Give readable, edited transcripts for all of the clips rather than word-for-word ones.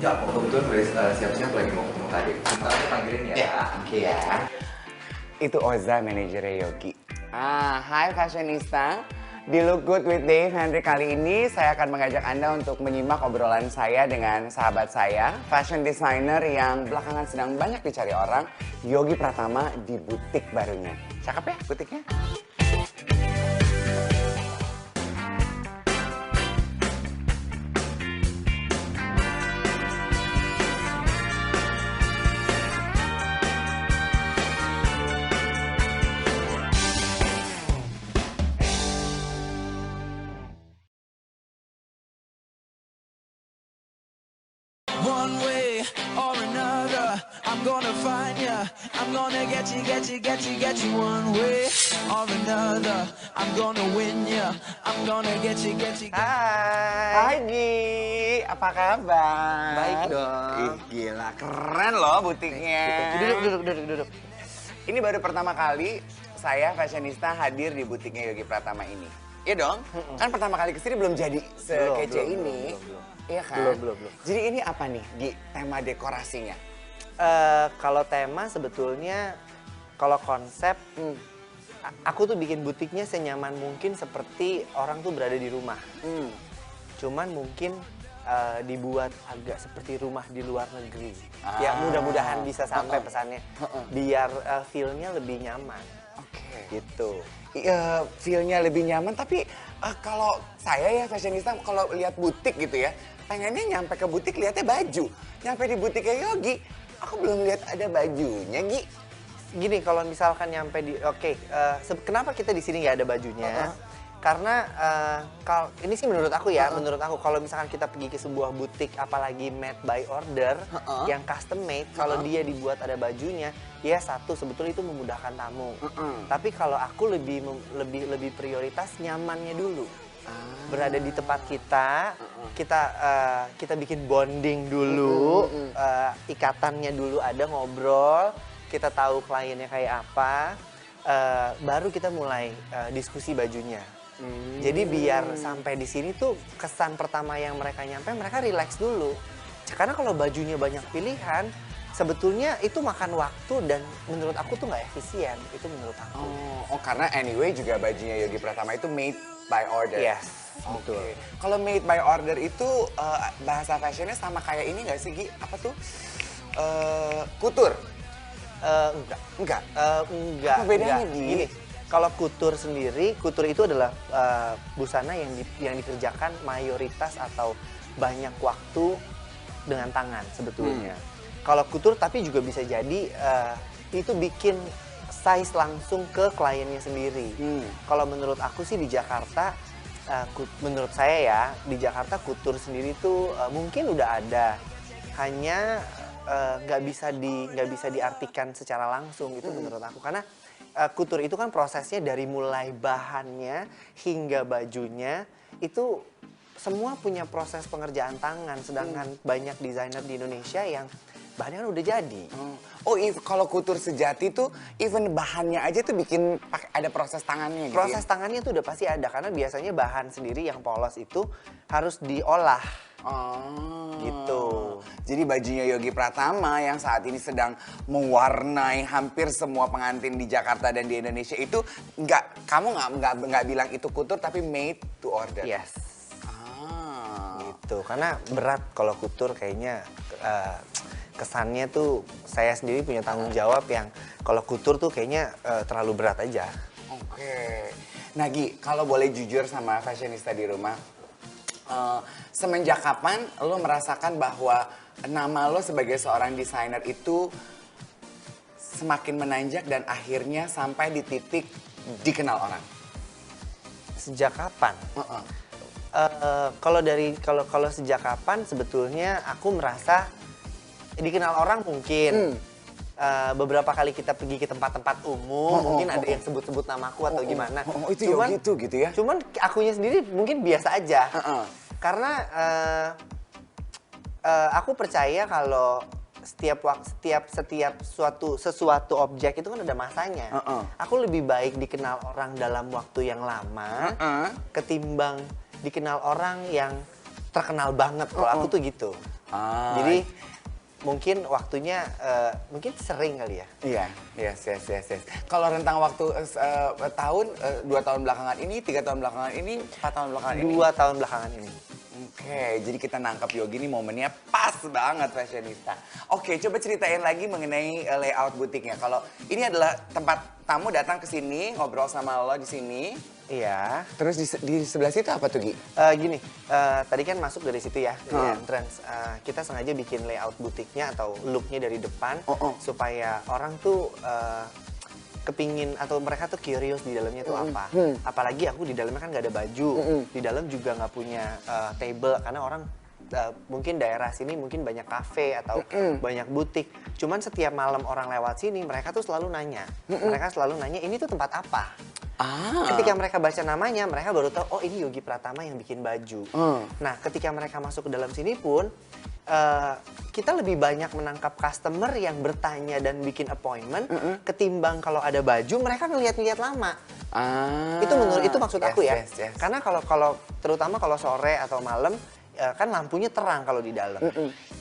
Ya, aku kebetulan siap-siap lagi mau ketemu tadi. Sebentar aku panggilin ya. Ya, oke ya. Itu Oza, manajernya Yogi. Hai fashionista. Di Look Good with Dave Hendrik kali ini saya akan mengajak Anda untuk menyimak obrolan saya dengan sahabat saya, fashion designer yang belakangan sedang banyak dicari orang, Yogi Pratama di butik barunya. Cakep ya butiknya? One way or another, I'm gonna find ya. I'm gonna get you one way or another. I'm gonna win ya. I'm gonna get you. Hai Gi, apa kabar? Baik dong. Ih, gila, keren loh butiknya. Duduk. Ini baru pertama kali saya fashionista hadir di butiknya Yogi Pratama ini. Iya dong? Kan pertama kali kesini belum jadi sekece ini. Belum. Iya kan? Belum. Jadi ini apa nih, Gi, tema dekorasinya? Kalau tema sebetulnya, kalau konsep, aku tuh bikin butiknya senyaman mungkin seperti orang tuh berada di rumah. Cuman mungkin dibuat agak seperti rumah di luar negeri. Ya mudah-mudahan bisa sampai pesannya, biar feel-nya lebih nyaman. Oke. Gitu. Feel-nya lebih nyaman, tapi kalau saya ya fashionista, kalau lihat butik gitu ya, pengennya nyampe ke butik lihatnya baju. Nyampe di butiknya Yogi, aku belum lihat ada bajunya, Gi. Gini, kalau misalkan nyampe di, kenapa kita di sini nggak ada bajunya? Karena ini sih menurut aku ya, menurut aku kalau misalkan kita pergi ke sebuah butik, apalagi made by order, yang custom made, kalau dia dibuat ada bajunya, ya satu sebetulnya itu memudahkan tamu. Tapi kalau aku lebih prioritas nyamannya dulu. Berada di tempat kita bikin bonding dulu, ikatannya dulu ada, ngobrol, kita tahu kliennya kayak apa, baru kita mulai diskusi bajunya. Jadi biar sampai di sini tuh kesan pertama yang mereka nyampe, mereka relax dulu. Karena kalau bajunya banyak pilihan, sebetulnya itu makan waktu dan menurut aku tuh nggak efisien. Itu menurut aku. Oh, karena anyway juga bajunya Yogi Pratama itu made by order. Yes, Oke. betul. Kalau made by order itu bahasa fashionnya sama kayak ini nggak sih, Gi? Apa tuh? Kutur? Enggak. Apa bedanya, Gi? Gini, kalau kutur sendiri, kutur itu adalah busana yang dikerjakan mayoritas atau banyak waktu dengan tangan sebetulnya. Kalau kutur tapi juga bisa jadi itu bikin size langsung ke kliennya sendiri. Kalau menurut aku sih di Jakarta, menurut saya ya, di Jakarta kutur sendiri tuh mungkin udah ada. Hanya nggak bisa diartikan secara langsung gitu menurut aku, karena kutur itu kan prosesnya dari mulai bahannya hingga bajunya itu semua punya proses pengerjaan tangan, sedangkan banyak desainer di Indonesia yang bahannya kan udah jadi. Kalau kutur sejati tuh even bahannya aja tuh bikin ada proses tangannya gitu. Proses tangannya tuh udah pasti ada, karena biasanya bahan sendiri yang polos itu harus diolah. Gitu. Jadi bajunya Yogi Pratama yang saat ini sedang mewarnai hampir semua pengantin di Jakarta dan di Indonesia itu kamu nggak bilang itu kutur tapi made to order. Yes. Gitu. Karena berat kalau kutur kayaknya kesannya tuh saya sendiri punya tanggung jawab yang kalau kutur tuh kayaknya terlalu berat aja. Oke. Nah Gi, kalau boleh jujur sama fashionista di rumah, semenjak kapan lo merasakan bahwa nama lo sebagai seorang desainer itu semakin menanjak dan akhirnya sampai di titik dikenal orang? Sejak kapan? Kalau sejak kapan sebetulnya aku merasa dikenal orang mungkin. Beberapa kali kita pergi ke tempat-tempat umum, mungkin ada yang sebut-sebut namaku atau gimana. Itu Yogi itu gitu ya? Cuman akunya sendiri mungkin biasa aja. Karena aku percaya kalau setiap sesuatu objek itu kan ada masanya. Aku lebih baik dikenal orang dalam waktu yang lama ketimbang dikenal orang yang terkenal banget. Kalau aku tuh gitu. Jadi mungkin waktunya mungkin sering kali ya. Iya, yes. Kalau rentang waktu tahun, 2 tahun belakangan ini, 3 tahun belakangan ini, 4 tahun belakangan ini? 2 tahun belakangan ini. Oke, jadi kita nangkap Yogi ini momennya pas banget fashionista. Oke, coba ceritain lagi mengenai layout butiknya. Kalau ini adalah tempat tamu datang ke sini, ngobrol sama lo di sini. Iya. Terus di sebelah situ apa tuh, Gi? Gini, tadi kan masuk dari situ ya, dari entrance. Kita sengaja bikin layout butiknya atau looknya dari depan supaya orang tuh kepingin atau mereka tuh curious di dalamnya tuh apa. Apalagi aku di dalamnya kan nggak ada baju, di dalam juga nggak punya table karena orang mungkin daerah sini mungkin banyak kafe atau banyak butik. Cuman setiap malam orang lewat sini mereka tuh selalu nanya, ini tuh tempat apa? Ketika mereka baca namanya, mereka baru tahu, oh ini Yogi Pratama yang bikin baju. Nah, ketika mereka masuk ke dalam sini pun, kita lebih banyak menangkap customer yang bertanya dan bikin appointment, ketimbang kalau ada baju, mereka ngeliat-ngeliat lama. Itu maksud aku ya. Yes. Karena kalau terutama kalau sore atau malam, kan lampunya terang kalau di dalam.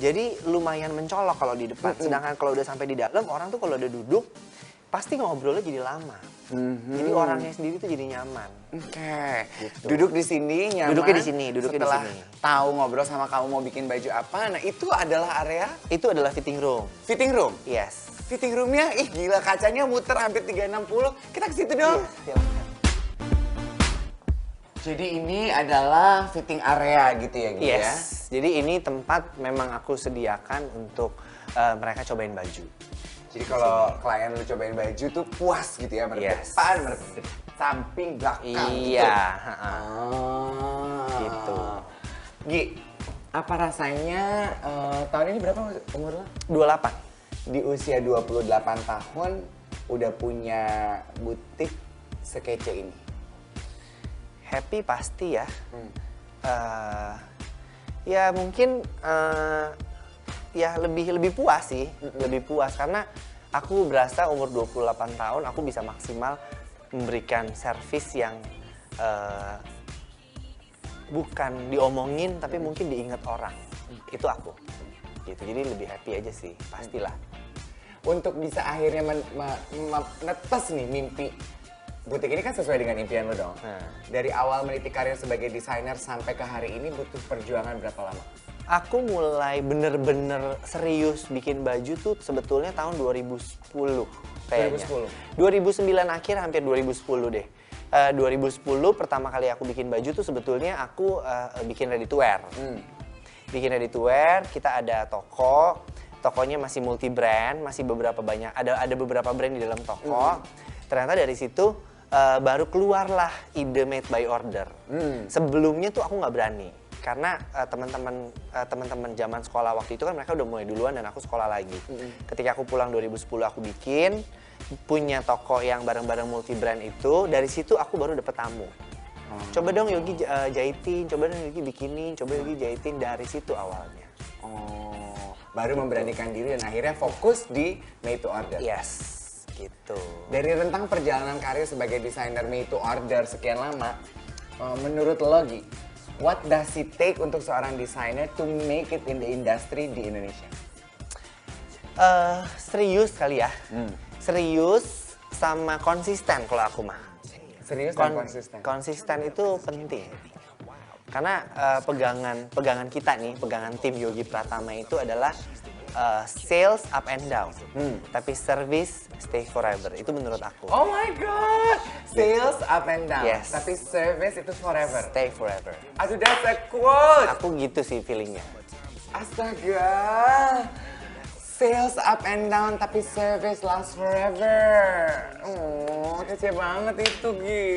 Jadi lumayan mencolok kalau di depan. Sedangkan kalau udah sampai di dalam, orang tuh kalau udah duduk, pasti ngobrolnya jadi lama. Jadi orangnya sendiri tuh jadi nyaman. Oke. Gitu. Duduk di sini nyaman. Duduknya di sini. Setelah tahu ngobrol sama kamu mau bikin baju apa, nah itu adalah area? Itu adalah fitting room. Fitting room? Yes. Fitting roomnya, ih gila kacanya muter hampir 360. Kita ke situ dong. Yes, silakan. Jadi ini adalah fitting area gitu ya, Gi, ya? Jadi ini tempat memang aku sediakan untuk mereka cobain baju. Jadi kalau klien lu cobain baju tuh puas gitu ya, menurut depan, menurut samping, belakang Iya. Gitu. Gi, apa rasanya tahun ini berapa umur lo? 28. Di usia 28 tahun udah punya butik sekece ini? Happy pasti ya. Ya mungkin ya lebih puas sih, lebih puas karena aku berasa umur 28 tahun aku bisa maksimal memberikan servis yang bukan diomongin tapi mungkin diingat orang. Itu aku. Gitu. Jadi lebih happy aja sih, pastilah. Untuk bisa akhirnya menetes nih mimpi butik ini kan sesuai dengan impian lo dong. Dari awal meniti karir sebagai desainer sampai ke hari ini butuh perjuangan berapa lama? Aku mulai bener-bener serius bikin baju tuh sebetulnya tahun 2010 kayaknya. 2009 akhir hampir 2010 deh. 2010 pertama kali aku bikin baju tuh sebetulnya aku bikin ready to wear. Bikin ready to wear, kita ada toko. Tokonya masih multi brand, masih ada beberapa brand di dalam toko. Ternyata dari situ baru keluarlah ide made by order. Sebelumnya tuh aku nggak berani. Karena teman-teman zaman sekolah waktu itu kan mereka udah mulai duluan dan aku sekolah lagi. Ketika aku pulang 2010 aku bikin, punya toko yang bareng-bareng multi brand itu, dari situ aku baru dapet tamu. Coba dong Yogi jahitin, coba dong Yogi bikinin, coba Yogi jahitin, dari situ awalnya. Baru memberanikan diri dan akhirnya fokus di made to order. Yes, gitu. Dari rentang perjalanan karir sebagai desainer made to order sekian lama, menurut lo Gi, what does it take untuk seorang desainer to make it in the industry di Indonesia? Serius kali ya. Serius sama konsisten kalau aku mah. Serius dan konsisten? Konsisten itu penting. Karena pegangan kita nih, pegangan tim Yogi Pratama itu adalah sales up and down. Tapi service stay forever. Itu menurut aku. Oh my God! Sales up and down. Yes. Tapi service itu forever. Stay forever. Aduh, that's a quote! Aku gitu sih feelingnya. Astaga! Sales up and down, tapi service last forever. Kece banget itu, Gi.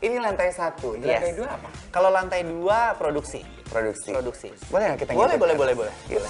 Ini lantai 1, di lantai 2 apa? Kalau lantai 2 produksi. Produksi. Produksi. Boleh nggak kita Boleh, ngintip? boleh. Gila.